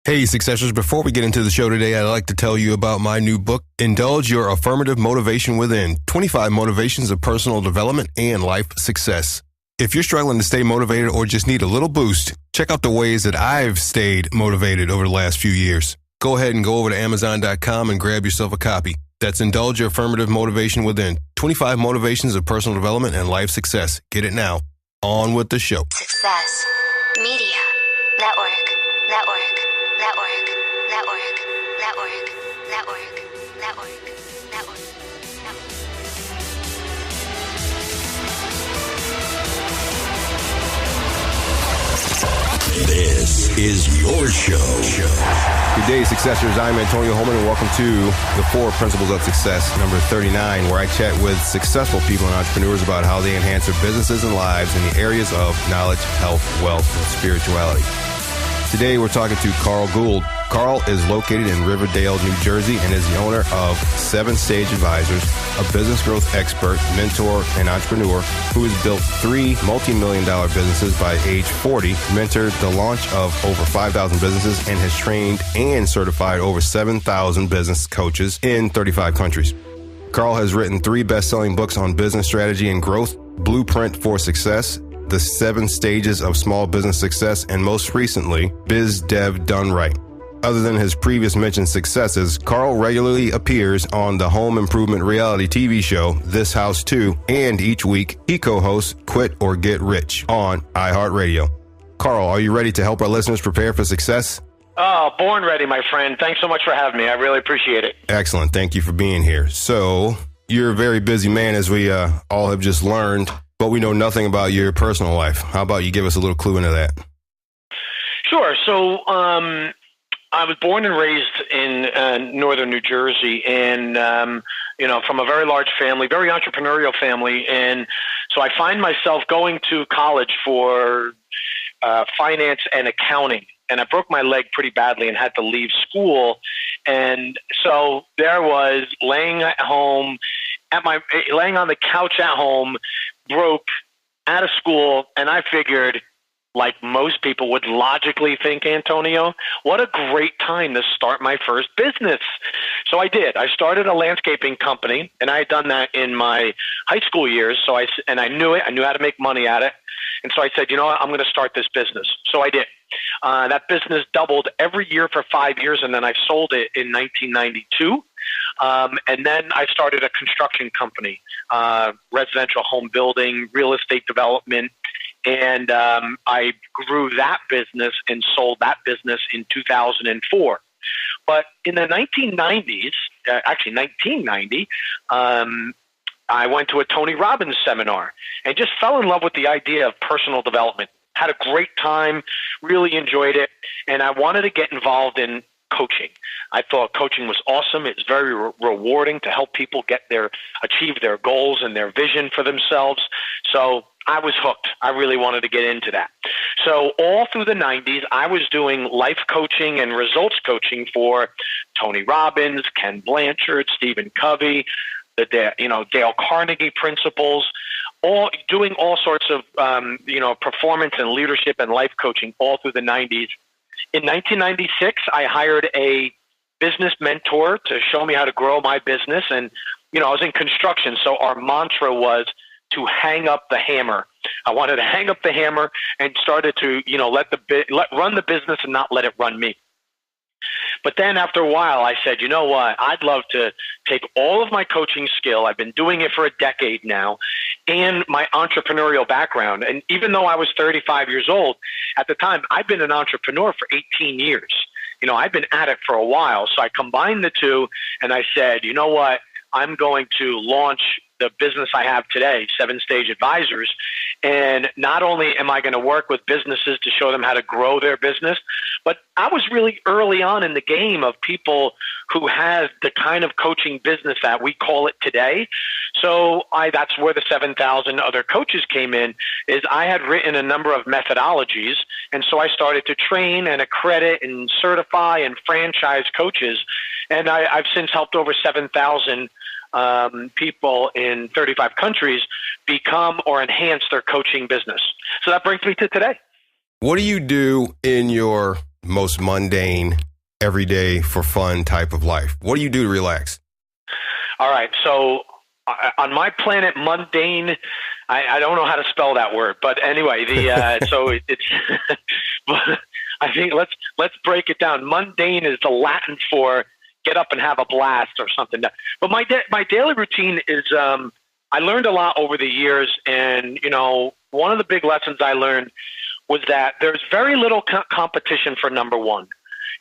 Hey, Successors, before we get into the show today, I'd like to tell you about my new book, Indulge Your Affirmative Motivation Within, 25 Motivations of Personal Development and Life Success. If you're struggling to stay motivated or just need a little boost, check out the ways that I've stayed motivated over the last few years. Go ahead and go over to Amazon.com and grab yourself a copy. That's Indulge Your Affirmative Motivation Within, 25 Motivations of Personal Development and Life Success. Get it now. On with the show. Success. Media. Network. This is your show. Good day, Successors. I'm Antonio Holman, and welcome to the 4 Principles of Success, number 39, where I chat with successful people and entrepreneurs about how they enhance their businesses and lives in the areas of knowledge, health, wealth, and spirituality. Today, we're talking to Carl Gould. Carl is located in Riverdale, New Jersey, and is the owner of 7 Stage Advisors, a business growth expert, mentor, and entrepreneur who has built 3 multi-million-dollar businesses by age 40, mentored the launch of over 5,000 businesses, and has trained and certified over 7,000 business coaches in 35 countries. Carl has written 3 best-selling books on business strategy and growth, Blueprint for Success, The 7 Stages of Small Business Success, and most recently, Biz Dev Done Right. Other than his previous mentioned successes, Carl regularly appears on the home improvement reality TV show, This House Too, and each week he co-hosts Quit or Get Rich on iHeart Radio. Carl, are you ready to help our listeners prepare for success? Oh, born ready, my friend. Thanks so much for having me. I really appreciate it. Excellent. Thank you for being here. So, you're a very busy man, as we all have just learned, but we know nothing about your personal life. How about you give us a little clue into that? Sure. So, I was born and raised in northern New Jersey, and from a very large family, very entrepreneurial family, and so I find myself going to college for finance and accounting, and I broke my leg pretty badly and had to leave school, and so there was laying on the couch at home, broke, out of school, and I figured, like most people would logically think, Antonio, what a great time to start my first business. So I did. I started a landscaping company, and I had done that in my high school years. So I knew it. I knew how to make money at it. And so I said, you know what, I'm going to start this business. So I did. That business doubled every year for 5 years, and then I sold it in 1992. And then I started a construction company, residential home building, real estate development. And I grew that business and sold that business in 2004. But in the 1990s, actually 1990, I went to a Tony Robbins seminar and just fell in love with the idea of personal development. Had a great time, really enjoyed it, and I wanted to get involved in coaching. I thought coaching was awesome. It's very rewarding to help people achieve their goals and their vision for themselves. So I was hooked. I really wanted to get into that. So all through the 90s, I was doing life coaching and results coaching for Tony Robbins, Ken Blanchard, Stephen Covey, the Dale Carnegie principles, doing all sorts of performance and leadership and life coaching all through the 90s. In 1996, I hired a business mentor to show me how to grow my business. And, I was in construction, so our mantra was to hang up the hammer. I wanted to hang up the hammer and started to, run the business and not let it run me. But then after a while, I said, you know what? I'd love to take all of my coaching skill. I've been doing it for a decade now, and my entrepreneurial background. And even though I was 35 years old at the time, I've been an entrepreneur for 18 years. I've been at it for a while. So I combined the two, and I said, you know what? I'm going to launch the business I have today, 7 Stage Advisors. And not only am I going to work with businesses to show them how to grow their business, but I was really early on in the game of people who had the kind of coaching business that we call it today. So that's where the 7,000 other coaches came in, is I had written a number of methodologies. And so I started to train and accredit and certify and franchise coaches. And I've since helped over 7,000 people in 35 countries become or enhance their coaching business. So that brings me to today. What do you do in your most mundane, everyday for fun type of life? What do you do to relax? All right. So on my planet, mundane, I don't know how to spell that word, but anyway, so it's, I think let's break it down. Mundane is the Latin for get up and have a blast or something. But my daily routine is, I learned a lot over the years. And, one of the big lessons I learned was that there's very little competition for number one.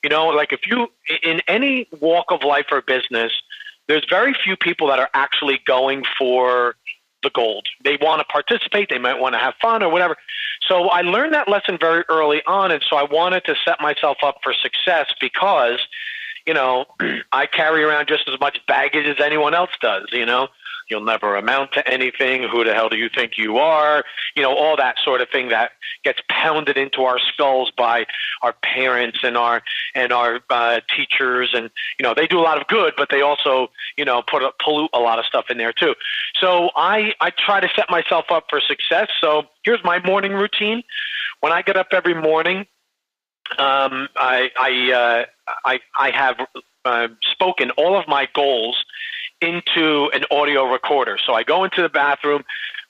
Like if you, in any walk of life or business, there's very few people that are actually going for the gold. They want to participate. They might want to have fun or whatever. So I learned that lesson very early on. And so I wanted to set myself up for success because, I carry around just as much baggage as anyone else does, You'll never amount to anything. Who the hell do you think you are? All that sort of thing that gets pounded into our skulls by our parents and our teachers. And, they do a lot of good, but they also, pollute a lot of stuff in there too. So I try to set myself up for success. So here's my morning routine. When I get up every morning, I have spoken all of my goals into an audio recorder. So I go into the bathroom,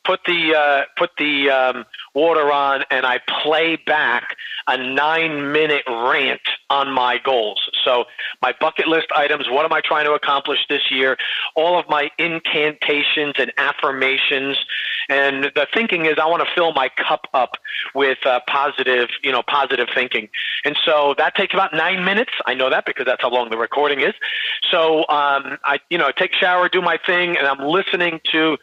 put the water on, and I play back a 9-minute rant on my goals. So my bucket list items, what am I trying to accomplish this year? All of my incantations and affirmations. And the thinking is I want to fill my cup up with positive thinking. And so that takes about 9 minutes. I know that because that's how long the recording is. So I take a shower, do my thing, and I'm listening to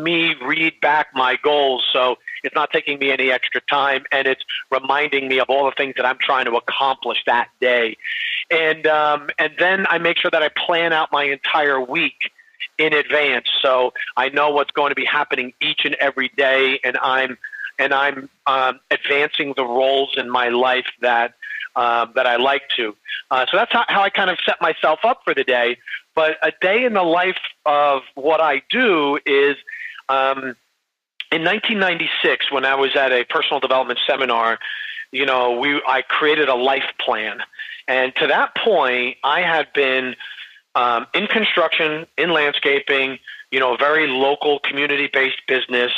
me read back my goals. So it's not taking me any extra time, and it's reminding me of all the things that I'm trying to accomplish that day. And then I make sure that I plan out my entire week in advance, so I know what's going to be happening each and every day, and I'm advancing the roles in my life that I like to. So that's how I kind of set myself up for the day. But a day in the life of what I do is, in 1996, when I was at a personal development seminar, I created a life plan. And to that point, I had been in construction, in landscaping, a very local community-based business.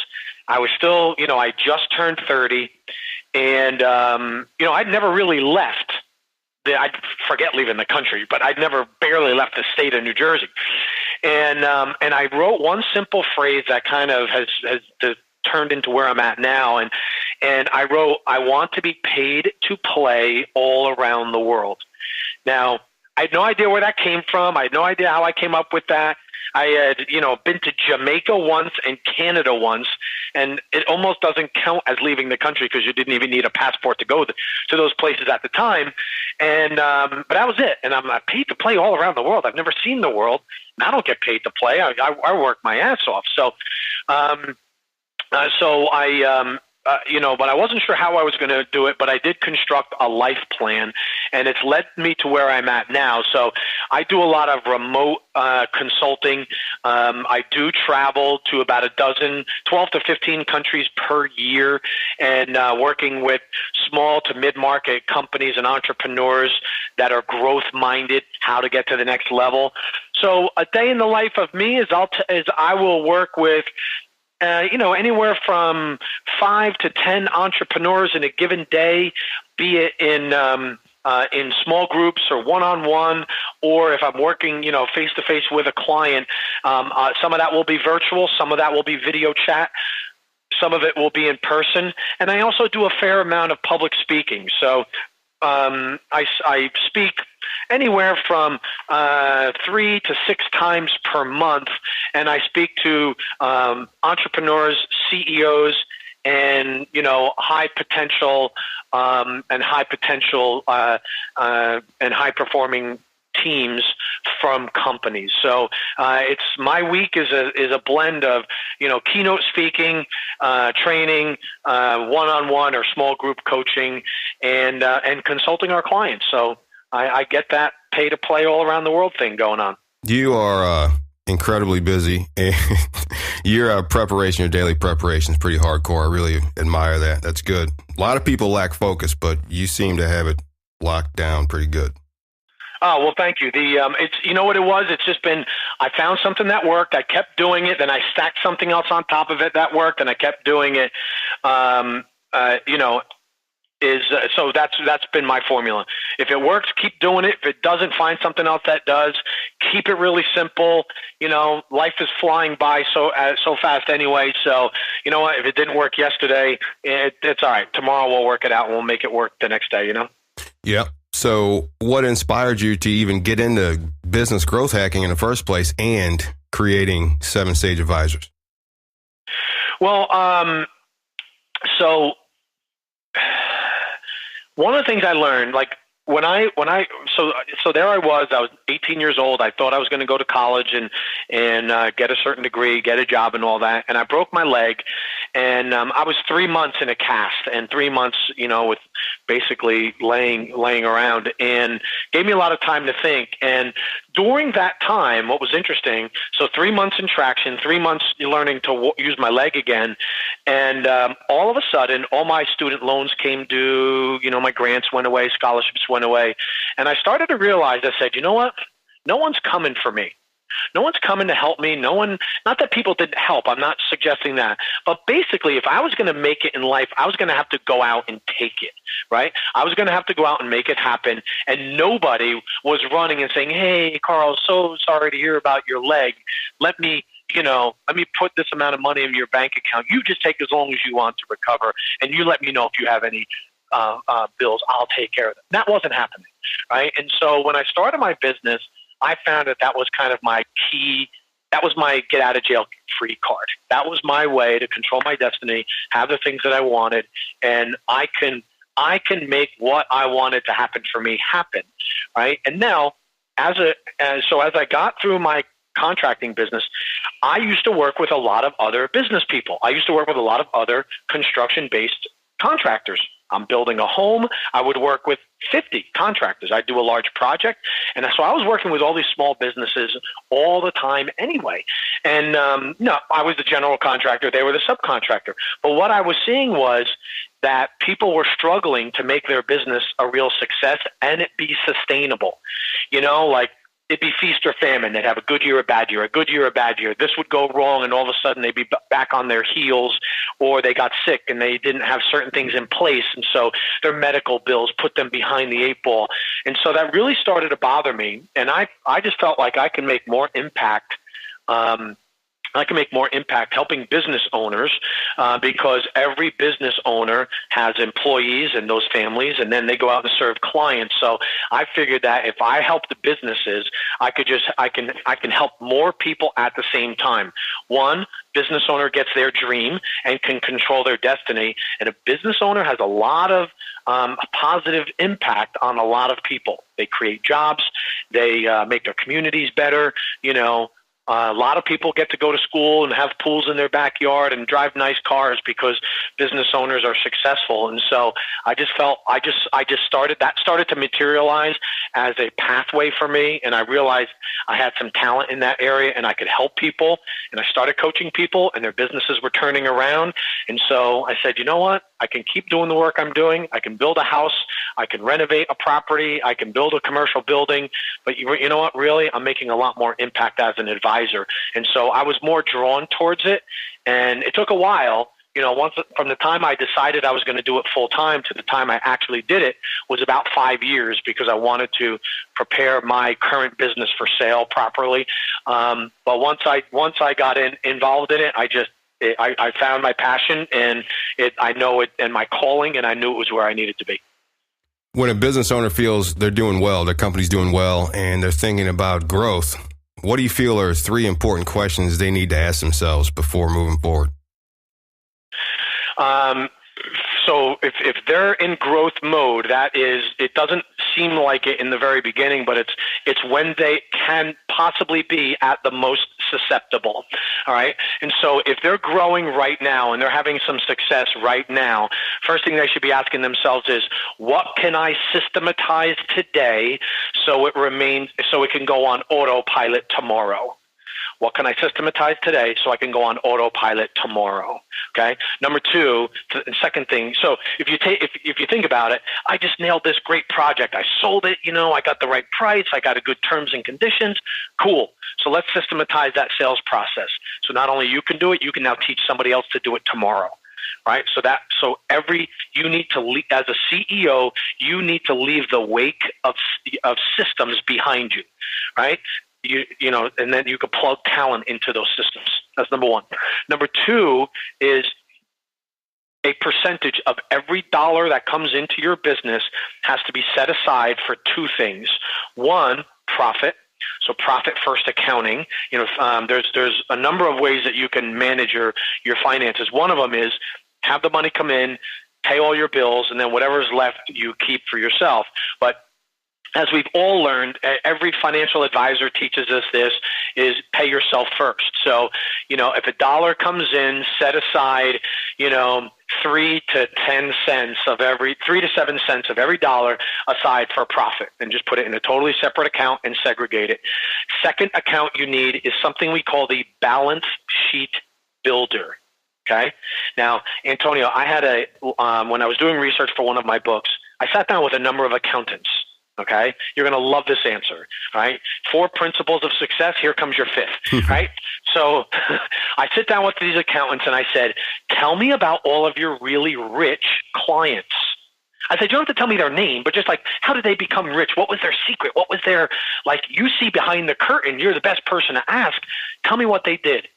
I was still, I just turned 30, and, I'd never really left. I'd forget leaving the country, but I'd never barely left the state of New Jersey. And I wrote one simple phrase that kind of has turned into where I'm at now. And I wrote, I want to be paid to play all around the world. Now, I had no idea where that came from. I had no idea how I came up with that. I had, been to Jamaica once and Canada once, and it almost doesn't count as leaving the country because you didn't even need a passport to go to those places at the time. And but that was it. And I'm paid to play all around the world. I've never seen the world, and I don't get paid to play. I work my ass off. So, but I wasn't sure how I was going to do it, but I did construct a life plan, and it's led me to where I'm at now. So I do a lot of remote consulting. I do travel to about 12 to 15 countries per year, and working with small to mid-market companies and entrepreneurs that are growth-minded, how to get to the next level. So a day in the life of me is I will work with anywhere from 5 to 10 entrepreneurs in a given day, be it in small groups or one-on-one, or if I'm working, face-to-face with a client. Some of that will be virtual. Some of that will be video chat. Some of it will be in person. And I also do a fair amount of public speaking. So I speak anywhere from 3 to 6 times per month, and I speak to entrepreneurs, CEOs, and high potential and high performing teams from companies. So it's my week is a blend of keynote speaking, training, one-on-one or small group coaching, and consulting our clients. So I get that pay to play all around the world thing going on. You are incredibly busy, and your preparation, your daily preparation is pretty hardcore. I really admire that. That's good. A lot of people lack focus, but you seem to have it locked down pretty good. Oh, well, thank you. It's, you know what it was? It's just been, I found something that worked. I kept doing it. Then I stacked something else on top of it that worked, and I kept doing it. So that's been my formula. If it works, keep doing it. If it doesn't, find something else that does. Keep it really simple. Life is flying by so fast anyway. So you know what? If it didn't work yesterday, it's all right. Tomorrow we'll work it out and we'll make it work the next day. Yep. So what inspired you to even get into business growth hacking in the first place and creating 7 Stage Advisors? Well, so one of the things I learned, like so there I was 18 years old. I thought I was going to go to college and get a certain degree, get a job and all that. And I broke my leg, and I was 3 months in a cast, and 3 months, with basically laying around, and gave me a lot of time to think. And during that time, what was interesting, so 3 months in traction, 3 months learning to use my leg again. And all of a sudden, all my student loans came due, my grants went away, scholarships went away. And I started to realize, I said, you know what? No one's coming for me. No one's coming to help me. No one, not that people didn't help. I'm not suggesting that. But basically, if I was going to make it in life, I was going to have to go out and take it, right? I was going to have to go out and make it happen. And nobody was running and saying, hey, Carl, so sorry to hear about your leg. Let me put this amount of money in your bank account. You just take as long as you want to recover. And you let me know if you have any bills. I'll take care of them. That wasn't happening, right? And so when I started my business, I found that was kind of my key. That was my get out of jail free card. That was my way to control my destiny, have the things that I wanted, and I can make what I wanted to happen for me happen, right? And now, as I got through my contracting business, I used to work with a lot of other business people. I used to work with a lot of other construction-based contractors. I'm building a home. I would work with 50 contractors. I'd do a large project. And so I was working with all these small businesses all the time anyway. And I was the general contractor. They were the subcontractor. But what I was seeing was that people were struggling to make their business a real success and it be sustainable. Like it'd be feast or famine. They'd have a good year, a bad year, a good year, a bad year. This would go wrong, and all of a sudden they'd be back on their heels, or they got sick and they didn't have certain things in place, and so their medical bills put them behind the 8 ball. And so that really started to bother me, and I just felt like I can make more impact. I can make more impact helping business owners because every business owner has employees and those families, and then they go out and serve clients. So I figured that if I help the businesses, I can help more people at the same time. One, business owner gets their dream and can control their destiny, and a business owner has a lot of positive impact on a lot of people. They create jobs, they make their communities better, A lot of people get to go to school and have pools in their backyard and drive nice cars because business owners are successful. And so I just felt started to materialize as a pathway for me. And I realized I had some talent in that area and I could help people. And I started coaching people and their businesses were turning around. And so I said, you know what? I can keep doing the work I'm doing. I can build a house. I can renovate a property. I can build a commercial building. But you know what? Really, I'm making a lot more impact as an advisor. And so I was more drawn towards it. And it took a while. Once from the time I decided I was going to do it full time to the time I actually did it was about 5 years because I wanted to prepare my current business for sale properly. But once I got involved in it, I found my passion and I know it and my calling, and I knew it was where I needed to be. When a business owner feels they're doing well, their company's doing well, and they're thinking about growth, what do you feel are 3 important questions they need to ask themselves before moving forward? So if they're in growth mode, it doesn't seem like it in the very beginning, but it's when they can possibly be at the most susceptible. All right. And so if they're growing right now and they're having some success right now, first thing they should be asking themselves is, what can I systematize today so it can go on autopilot tomorrow? What can I systematize today so I can go on autopilot tomorrow? Okay. Number two, the second thing. So if you think about it, I just nailed this great project. I sold it. I got the right price. I got a good terms and conditions. Cool. So let's systematize that sales process. So not only you can do it, you can now teach somebody else to do it tomorrow. Right. You need to leave, as a CEO, you need to leave the wake of systems behind you. Right. And then you can plug talent into those systems. That's number one. Number two is a percentage of every dollar that comes into your business has to be set aside for two things. One, profit. So profit first accounting. There's a number of ways that you can manage your finances. One of them is have the money come in, pay all your bills, and then whatever's left you keep for yourself. But as we've all learned, every financial advisor teaches us this, is pay yourself first. So, if a dollar comes in, set aside, 3 to 7 cents of every dollar aside for profit, and just put it in a totally separate account and segregate it. Second account you need is something we call the balance sheet builder. Okay. Now, Antonio, I had when I was doing research for one of my books, I sat down with a number of accountants. Okay. You're going to love this answer, right? 4 principles of success. Here comes your 5th, right? So I sit down with these accountants and I said, tell me about all of your really rich clients. I said, you don't have to tell me their name, but just like, how did they become rich? What was their secret? What was their, you see behind the curtain, you're the best person to ask. Tell me what they did.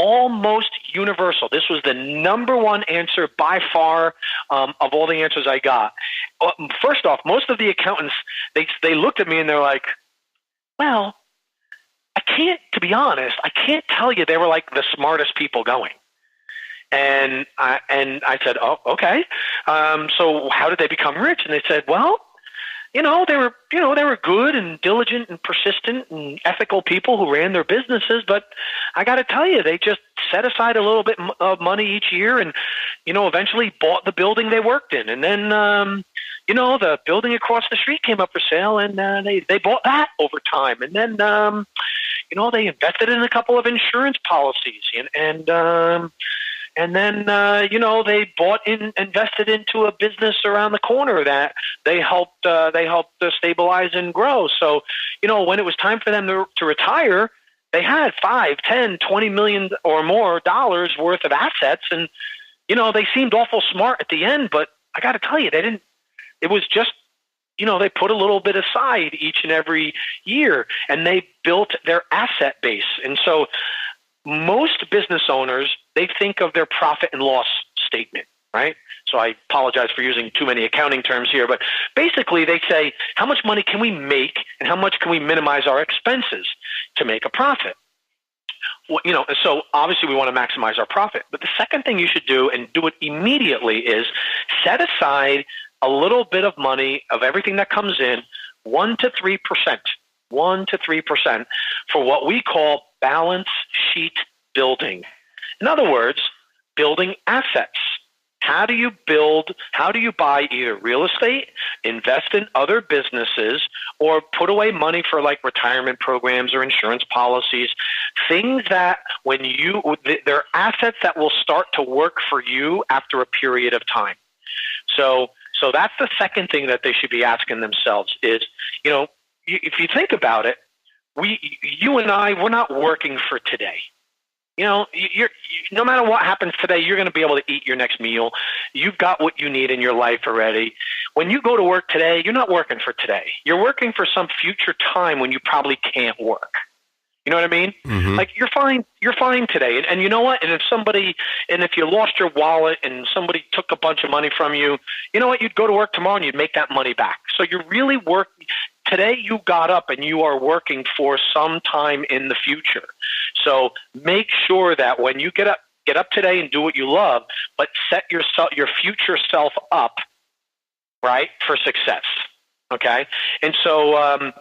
Almost universal. This was the number one answer by far of all the answers I got. First off, most of the accountants, they looked at me and they're like, well, to be honest, I can't tell you they were like the smartest people going. And I said, oh, okay. So how did they become rich? And they said, well, they were good and diligent and persistent and ethical people who ran their businesses. But I got to tell you, they just set aside a little bit of money each year and, eventually bought the building they worked in. And then, the building across the street came up for sale and they bought that over time. And then, they invested in a couple of insurance policies and then, they invested into a business around the corner that they helped stabilize and grow. So, when it was time for them to retire, they had 5, 10, 20 million or more dollars worth of assets. And, they seemed awful smart at the end, but I got to tell you, it was just, they put a little bit aside each and every year and they built their asset base. And so most business owners, they think of their profit and loss statement, right? So I apologize for using too many accounting terms here, but basically they say, how much money can we make and how much can we minimize our expenses to make a profit? Well, so obviously we want to maximize our profit, but the second thing you should do, and do it immediately, is set aside a little bit of money of everything that comes in, 1 to 3%, 1 to 3% for what we call balance sheet building. In other words, building assets. How do you buy either real estate, invest in other businesses, or put away money for like retirement programs or insurance policies, things that they're assets that will start to work for you after a period of time. So that's the second thing that they should be asking themselves is, if you think about it, you and I, we're not working for today. No matter what happens today, you're going to be able to eat your next meal. You've got what you need in your life already. When you go to work today, you're not working for today. You're working for some future time when you probably can't work. You know what I mean? Mm-hmm. Like you're fine today. And you know what? And if you lost your wallet and somebody took a bunch of money from you, you know what? You'd go to work tomorrow and you'd make that money back. So you're really working. Today you got up and you are working for some time in the future. So make sure that when you get up today and do what you love, but set your future self up, right, for success. Okay. And so, and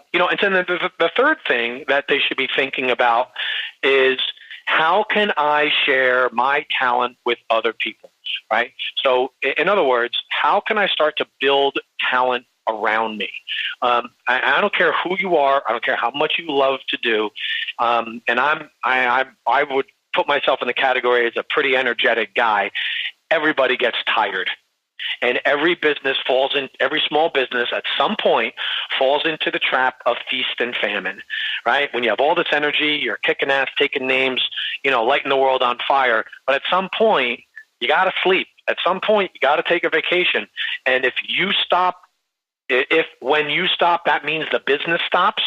then the third thing that they should be thinking about is how can I share my talent with other people, right? So in other words, how can I start to build talent around me. I don't care who you are. I don't care how much you love to do. And I would put myself in the category as a pretty energetic guy. Everybody gets tired. And every small business at some point falls into the trap of feast and famine, right? When you have all this energy, you're kicking ass, taking names, lighting the world on fire. But at some point, you got to sleep. At some point, you got to take a vacation. And when you stop, that means the business stops.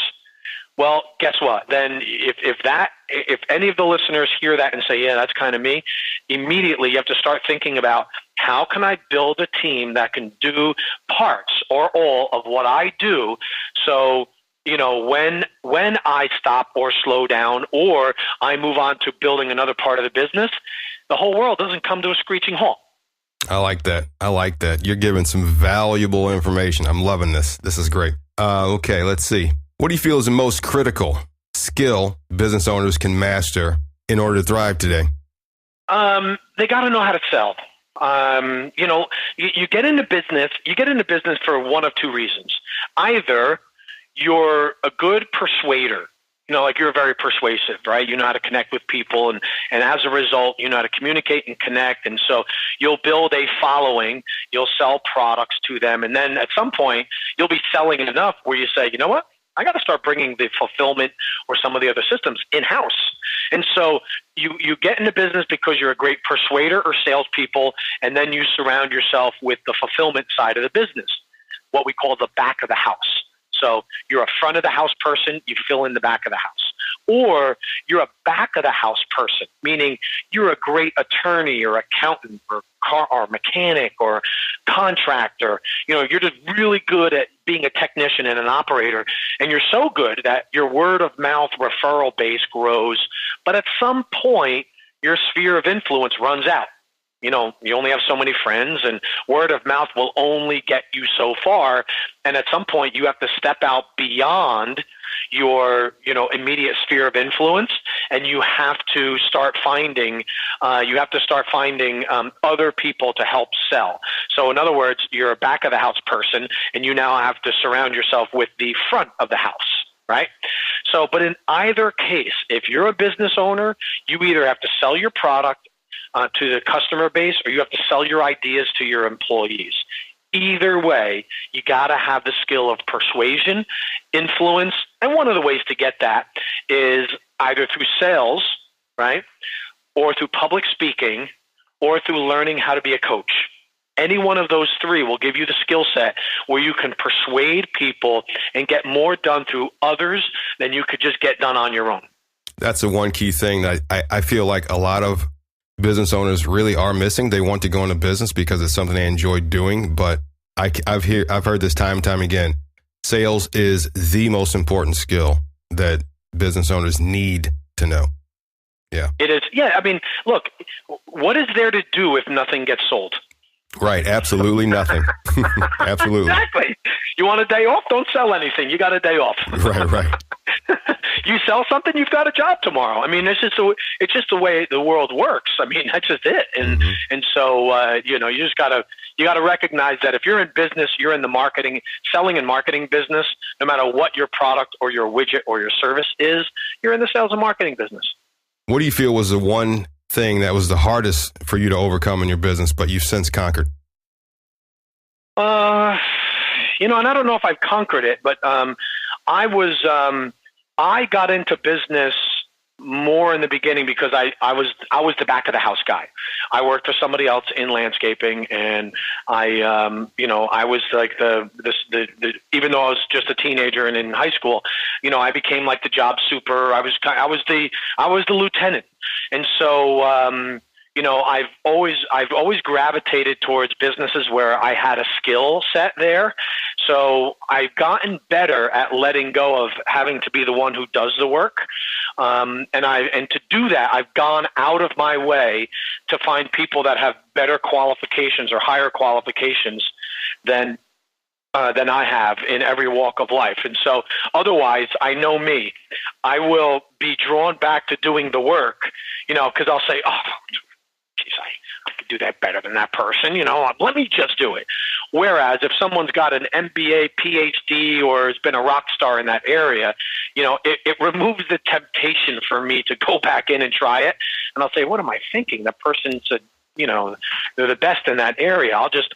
Well, guess what? Then if any of the listeners hear that and say, yeah, that's kind of me, immediately you have to start thinking about, how can I build a team that can do parts or all of what I do? So, when I stop or slow down or I move on to building another part of the business, the whole world doesn't come to a screeching halt. I like that. You're giving some valuable information. I'm loving this. This is great. Okay, let's see. What do you feel is the most critical skill business owners can master in order to thrive today? They got to know how to sell. You get into business for one of two reasons. Either you're a good persuader, like you're very persuasive, right? You know how to connect with people, and as a result, you know how to communicate and connect. And so you'll build a following, you'll sell products to them. And then at some point you'll be selling enough where you say, you know what? I got to start bringing the fulfillment or some of the other systems in-house. And so you get into business because you're a great persuader or salespeople, and then you surround yourself with the fulfillment side of the business, what we call the back of the house. So you're a front of the house person, you fill in the back of the house. Or you're a back of the house person, meaning you're a great attorney or accountant or mechanic or contractor. You're just really good at being a technician and an operator, and you're so good that your word of mouth referral base grows. But at some point, your sphere of influence runs out. You only have so many friends, and word of mouth will only get you so far. And at some point, you have to step out beyond your, immediate sphere of influence, and you have to start finding, other people to help sell. So in other words, you're a back of the house person, and you now have to surround yourself with the front of the house. Right? So, but in either case, if you're a business owner, you either have to sell your product to the customer base, or you have to sell your ideas to your employees. Either way, you got to have the skill of persuasion, influence, and one of the ways to get that is either through sales, right, or through public speaking, or through learning how to be a coach. Any one of those three will give you the skill set where you can persuade people and get more done through others than you could just get done on your own. That's the one key thing that I feel like a lot of business owners really are missing. They want to go into business because it's something they enjoy doing, but I've heard this time and time again. Sales is the most important skill that business owners need to know. Yeah. It is. Yeah. I mean, look, what is there to do if nothing gets sold? Right. Absolutely nothing. Absolutely. Exactly. You want a day off? Don't sell anything. You got a day off. Right. You sell something, you've got a job tomorrow. I mean, it's just the way the world works. I mean, that's just it. And so you just gotta recognize that if you're in business, you're in the selling and marketing business. No matter what your product or your widget or your service is, you're in the sales and marketing business. What do you feel was the one thing that was the hardest for you to overcome in your business, but you've since conquered? And I don't know if I've conquered it, but I got into business more in the beginning because I was the back of the house guy. I worked for somebody else in landscaping, and I was like the even though I was just a teenager and in high school, I became like the job super. I was the lieutenant, and so I've always gravitated towards businesses where I had a skill set there. So I've gotten better at letting go of having to be the one who does the work. And to do that, I've gone out of my way to find people that have better qualifications or higher qualifications than I have in every walk of life. And so otherwise, I know me. I will be drawn back to doing the work, because I'll say, oh, geez, I could do that better than that person, let me just do it. Whereas if someone's got an MBA, PhD, or has been a rock star in that area, it removes the temptation for me to go back in and try it. And I'll say, what am I thinking? The person's they're the best in that area. I'll just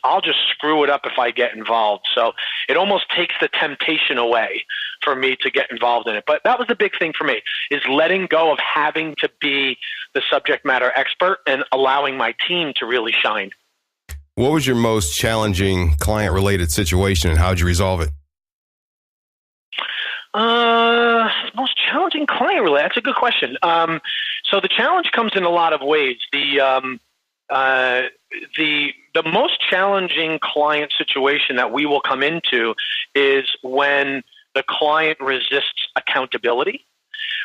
screw it up if I get involved. So it almost takes the temptation away for me to get involved in it. But that was the big thing for me, is letting go of having to be the subject matter expert and allowing my team to really shine. What was your most challenging client-related situation, and how did you resolve it? Most challenging client-related? That's a good question. So the challenge comes in a lot of ways. The most challenging client situation that we will come into is when the client resists accountability,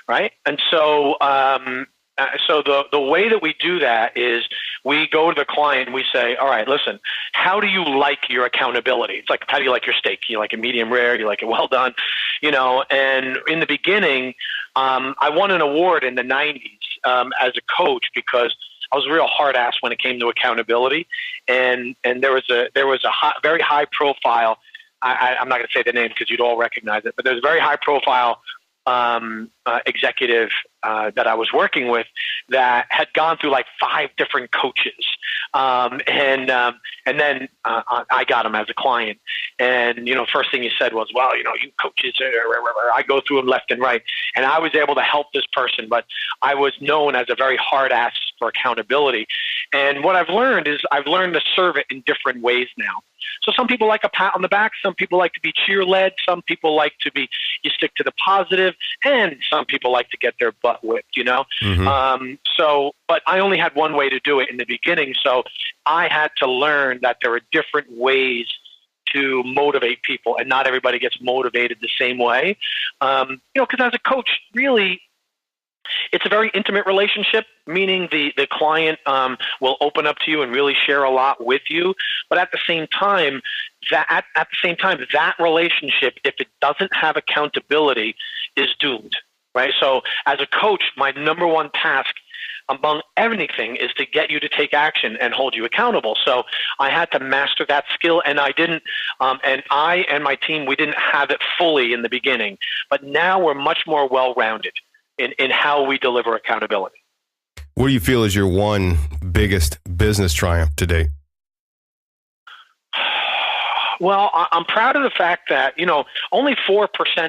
right? And so the way that we do that is we go to the client and we say, all right, listen, how do you like your accountability? It's like, how do you like your steak? You like it medium rare? You like it well done? And in the beginning, I won an award in the 90s as a coach because I was a real hard ass when it came to accountability, and there was a very high profile. I'm not going to say the name because you'd all recognize it, but there's a very high profile executive that I was working with that had gone through like 5 different coaches, and then I got him as a client. And first thing he said was, "Well, you coaches, I go through them left and right." And I was able to help this person, but I was known as a very hard ass for accountability. And what I've learned is I've learned to serve it in different ways now. So some people like a pat on the back, some people like to be cheer-led, some people like to be, you stick to the positive, and some people like to get their butt whipped, Mm-hmm. But I only had one way to do it in the beginning, so I had to learn that there are different ways to motivate people, and not everybody gets motivated the same way. Because as a coach, really, it's a very intimate relationship, meaning the client will open up to you and really share a lot with you. But at the same time, that relationship, if it doesn't have accountability, is doomed, right? So as a coach, my number one task among anything is to get you to take action and hold you accountable. So I had to master that skill, and I didn't, and I and my team, we didn't have it fully in the beginning, but now we're much more well-rounded in how we deliver accountability. What do you feel is your one biggest business triumph today? Well, I'm proud of the fact that, only 4%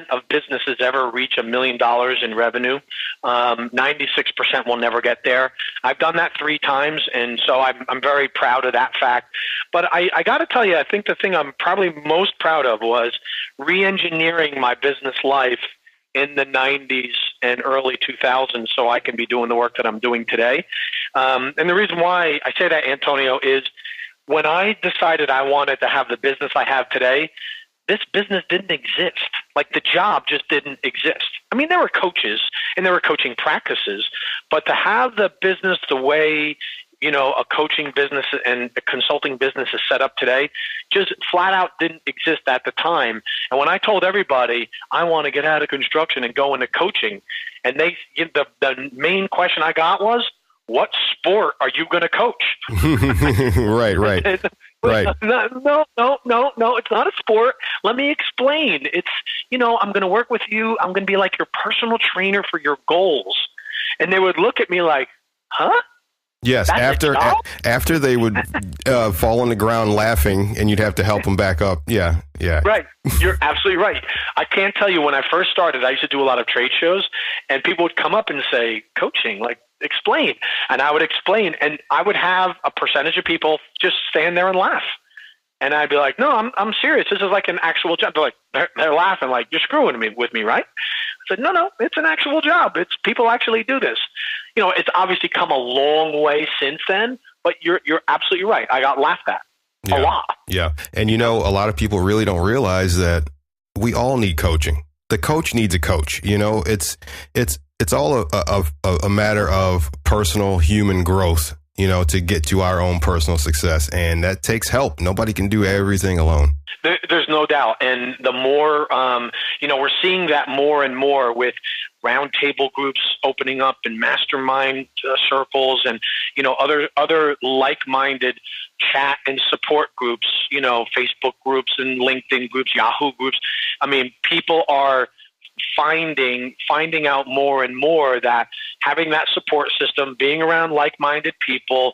of businesses ever reach $1 million in revenue. 96% will never get there. I've done that 3 times, and so I'm very proud of that fact. But I got to tell you, I think the thing I'm probably most proud of was re-engineering my business life in the 90s and early 2000s so I can be doing the work that I'm doing today. And the reason why I say that, Antonio, is when I decided I wanted to have the business I have today, this business didn't exist. Like, the job just didn't exist. I mean, there were coaches and there were coaching practices, but to have the business the way, a coaching business and a consulting business is set up today, just flat out didn't exist at the time. And when I told everybody I want to get out of construction and go into coaching, and the main question I got was, what sport are you going to coach? Right. Right. No, it's not a sport. Let me explain. It's, I'm going to work with you. I'm going to be like your personal trainer for your goals. And they would look at me like, huh? Yes, after they would fall on the ground laughing, and you'd have to help them back up. Yeah. Right. You're absolutely right. I can't tell you, when I first started, I used to do a lot of trade shows, and people would come up and say, coaching, like, explain. And I would explain, and I would have a percentage of people just stand there and laugh. And I'd be like, no, I'm serious. This is like an actual job. They're like, they're laughing like, you're screwing with me, right? I said, no, it's an actual job. It's people actually do this. It's obviously come a long way since then, but you're absolutely right. I got laughed at a lot. Yeah. And a lot of people really don't realize that we all need coaching. The coach needs a coach. It's all a matter of personal human growth, to get to our own personal success. And that takes help. Nobody can do everything alone. There's no doubt. And the more, we're seeing that more and more with roundtable groups opening up and mastermind circles and, other like-minded chat and support groups, Facebook groups and LinkedIn groups, Yahoo groups. I mean, people are finding out more and more that having that support system, being around like-minded people,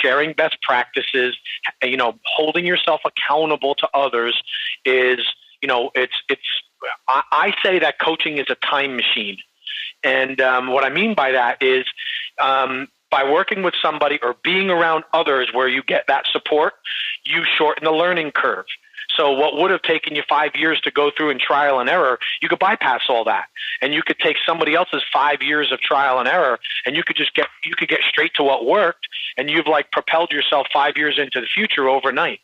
sharing best practices, holding yourself accountable to others is, I say that coaching is a time machine. And what I mean by that is by working with somebody or being around others where you get that support, you shorten the learning curve. So what would have taken you 5 years to go through in trial and error, you could bypass all that. And you could take somebody else's 5 years of trial and error and you could get straight to what worked, and you've propelled yourself 5 years into the future overnight,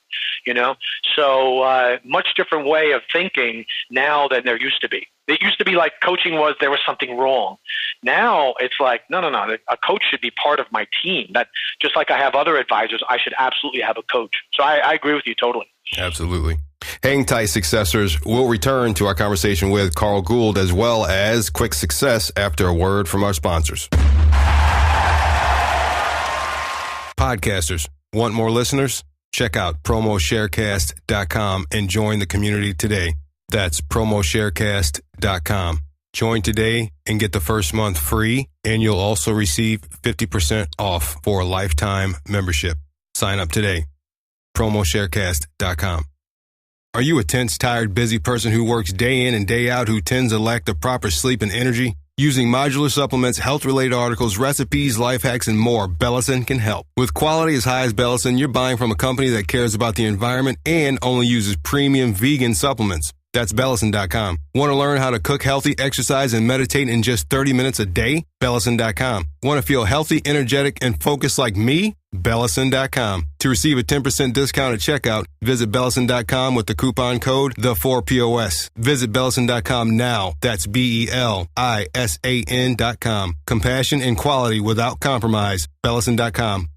So much different way of thinking now than there used to be. It used to be like coaching was there was something wrong. Now it's like, no. A coach should be part of my team. That just like I have other advisors, I should absolutely have a coach. So I agree with you totally. Absolutely. Hang tight, successors. We'll return to our conversation with Carl Gould as well as quick success after a word from our sponsors. Podcasters, want more listeners? Check out promosharecast.com and join the community today. That's promosharecast.com. Join today and get the first month free, and you'll also receive 50% off for a lifetime membership. Sign up today. promosharecast.com. Are you a tense, tired, busy person who works day in and day out who tends to lack the proper sleep and energy? Using modular supplements, health-related articles, recipes, life hacks, and more, Bellison can help. With quality as high as Bellison, you're buying from a company that cares about the environment and only uses premium vegan supplements. That's Bellison.com. Want to learn how to cook healthy, exercise, and meditate in just 30 minutes a day? Bellison.com. Want to feel healthy, energetic, and focused like me? Bellison.com. To receive a 10% discount at checkout, visit Bellison.com with the coupon code THE4POS. Visit Bellison.com now. That's BELISAN.com. Compassion and quality without compromise. Bellison.com.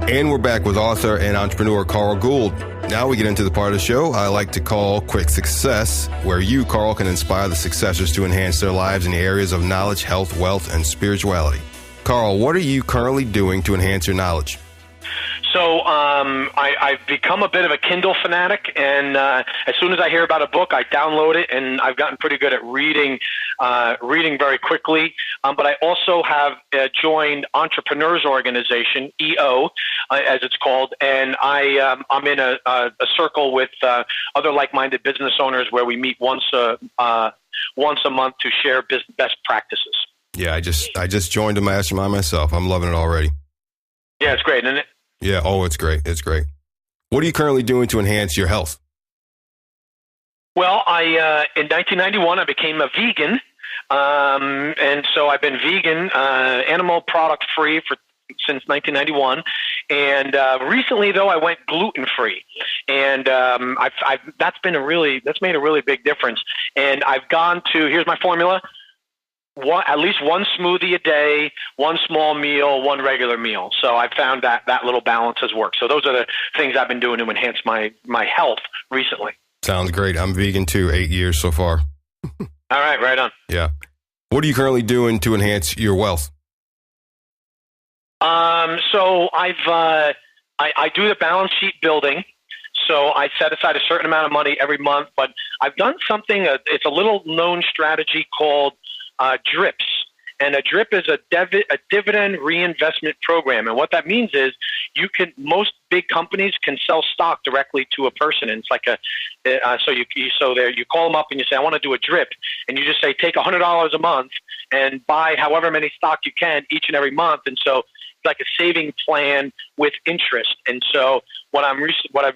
And we're back with author and entrepreneur Carl Gould. Now we get into the part of the show I like to call Quick Success, where you, Carl, can inspire the successors to enhance their lives in the areas of knowledge, health, wealth, and spirituality. Carl, what are you currently doing to enhance your knowledge? So I've become a bit of a Kindle fanatic, and as soon as I hear about a book, I download it, and I've gotten pretty good at reading very quickly. But I also have joined Entrepreneurs Organization, EO, as it's called, and I'm in a circle with other like-minded business owners where we meet once a month to share best practices. Yeah, I just joined a mastermind myself. I'm loving it already. Yeah, it's great, isn't it? Yeah. Oh, it's great. It's great. What are you currently doing to enhance your health? Well, in 1991, I became a vegan. And so I've been vegan, animal product free since 1991. And recently, though, I went gluten free. And that's made a really big difference. And I've gone to, here's my formula. At least one smoothie a day, one small meal, one regular meal. So I found that little balance has worked. So those are the things I've been doing to enhance my health recently. Sounds great. I'm vegan too, 8 years so far. All right on. Yeah. What are you currently doing to enhance your wealth? So I do the balance sheet building. So I set aside a certain amount of money every month, but I've done something, it's a little known strategy called DRIPs. And a DRIP is a dividend reinvestment program. And what that means is most big companies can sell stock directly to a person. And it's like you call them up and you say, I want to do a DRIP. And you just say, take $100 a month and buy however many stock you can each and every month. And so it's like a saving plan with interest. And so what I've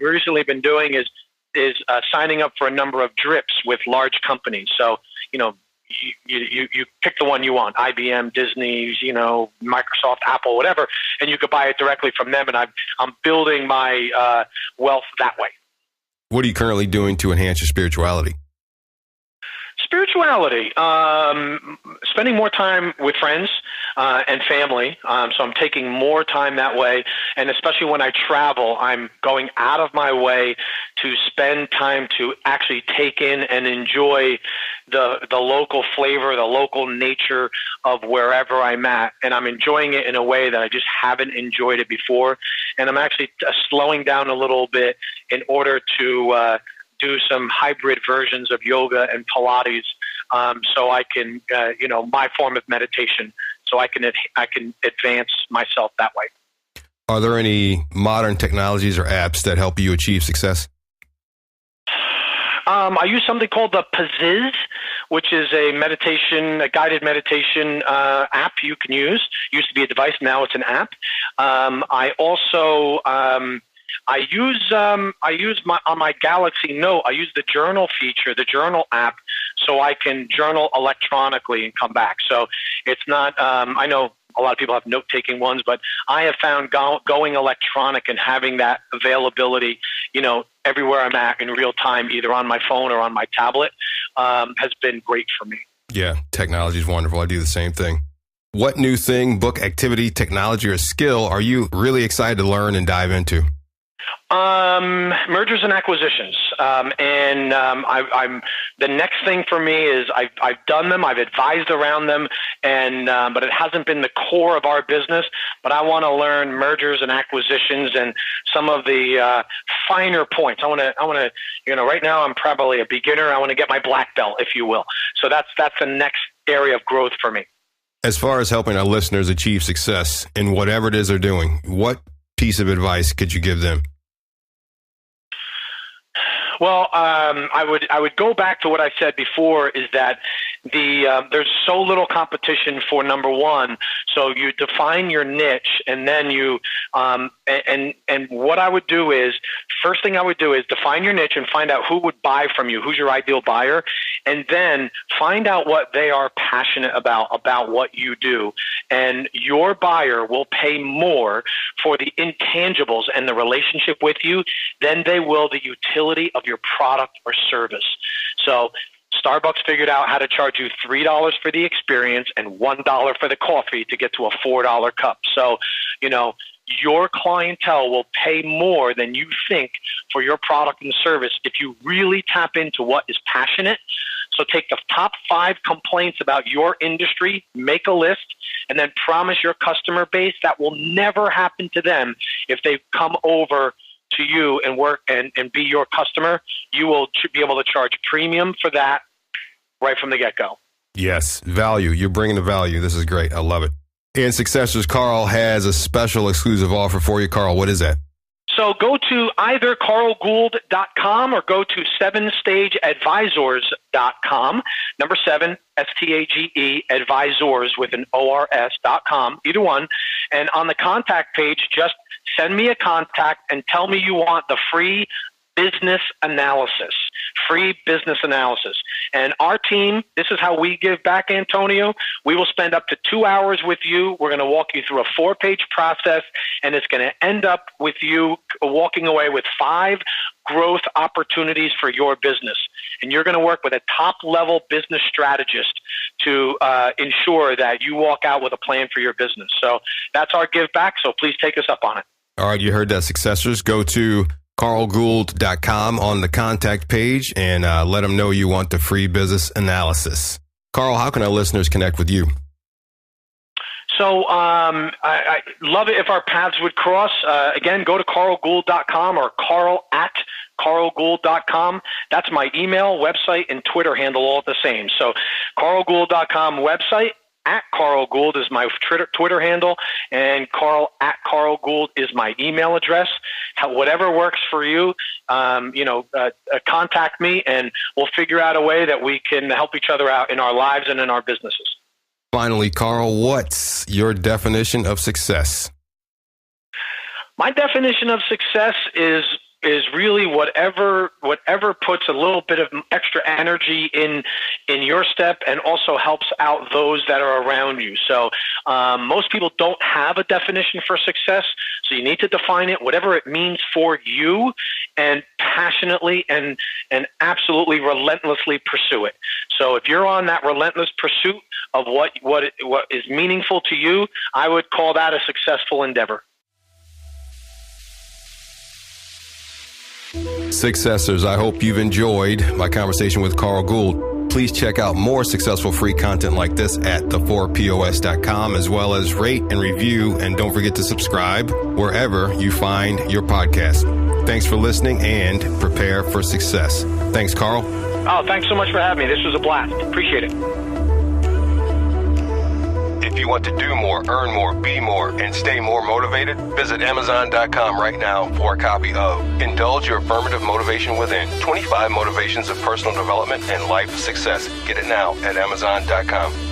recently been doing is signing up for a number of DRIPs with large companies. So, you pick the one you want, IBM, Disney, Microsoft, Apple, whatever, and you could buy it directly from them. And I'm building my wealth that way. What are you currently doing to enhance your spirituality? Spirituality, spending more time with friends and family. So I'm taking more time that way. And especially when I travel, I'm going out of my way to spend time to actually take in and enjoy the local flavor, the local nature of wherever I'm at. And I'm enjoying it in a way that I just haven't enjoyed it before. And I'm actually slowing down a little bit in order to do some hybrid versions of yoga and Pilates, so I can, my form of meditation, so I can advance myself that way. Are there any modern technologies or apps that help you achieve success? I use something called the Piziz, which is a guided meditation app you can use. It used to be a device, now it's an app. I also I use on my Galaxy Note, I use the journal feature, the journal app, so I can journal electronically and come back. So it's not, I know a lot of people have note-taking ones, but I have found going electronic and having that availability, everywhere I'm at in real time, either on my phone or on my tablet, has been great for me. Yeah, technology is wonderful. I do the same thing. What new thing, book, activity, technology, or skill are you really excited to learn and dive into? Mergers and acquisitions. I'm the next thing for me is I've done them, I've advised around them, but it hasn't been the core of our business. But I want to learn mergers and acquisitions and some of the finer points. I want to, right now I'm probably a beginner. I want to get my black belt, if you will. So that's the next area of growth for me. As far as helping our listeners achieve success in whatever it is they're doing, what piece of advice could you give them? Well, I would go back to what I said before, is that there's so little competition for number one. So you define your niche, and then you and what I would do is, first thing I would do is define your niche and find out who would buy from you, who's your ideal buyer, and then find out what they are passionate about what you do. And your buyer will pay more for the intangibles and the relationship with you than they will the utility of your product or service. So Starbucks figured out how to charge you $3 for the experience and $1 for the coffee to get to a $4 cup. So, your clientele will pay more than you think for your product and service if you really tap into what is passionate. So take the top 5 complaints about your industry, make a list, and then promise your customer base that will never happen to them if they come over to you and work and be your customer. You will be able to charge premium for that right from the get-go. Yes, value. You're bringing the value. This is great. I love it. And Successors, Carl has a special exclusive offer for you. Carl, what is that? So go to either carlgould.com or go to 7stageadvisors.com. Number 7, STAGE, advisors with an ORS.com, either one. And on the contact page, just send me a contact and tell me you want the free business analysis. And our team, this is how we give back, Antonio. We will spend up to 2 hours with you. We're going to walk you through a 4-page process, and it's going to end up with you walking away with 5 growth opportunities for your business. And you're going to work with a top-level business strategist to ensure that you walk out with a plan for your business. So that's our give back, so please take us up on it. All right, you heard that, Successors. Go to carlgould.com on the contact page and let them know you want the free business analysis. Carl, how can our listeners connect with you? So I love it if our paths would cross. Again, go to carlgould.com or carl@carlgould.com. That's my email, website, and Twitter handle, all the same. So carlgould.com website, @CarlGould is my Twitter handle, and Carl@CarlGould is my email address. Whatever works for you, contact me, and we'll figure out a way that we can help each other out in our lives and in our businesses. Finally, Carl, what's your definition of success? My definition of success is is really whatever puts a little bit of extra energy in your step and also helps out those that are around you. So most people don't have a definition for success, so you need to define it, whatever it means for you, and passionately and absolutely relentlessly pursue it. So if you're on that relentless pursuit of what is meaningful to you, I would call that a successful endeavor. Successors, I hope you've enjoyed my conversation with Carl Gould. Please check out more successful free content like this at the4pos.com, as well as rate and review, and don't forget to subscribe wherever you find your podcast. Thanks for listening, and prepare for success. Thanks, Carl. Oh, thanks so much for having me. This was a blast. Appreciate it. If you want to do more, earn more, be more, and stay more motivated, visit Amazon.com right now for a copy of Indulge Your Affirmative Motivation Within, 25 Motivations of Personal Development and Life Success. Get it now at Amazon.com.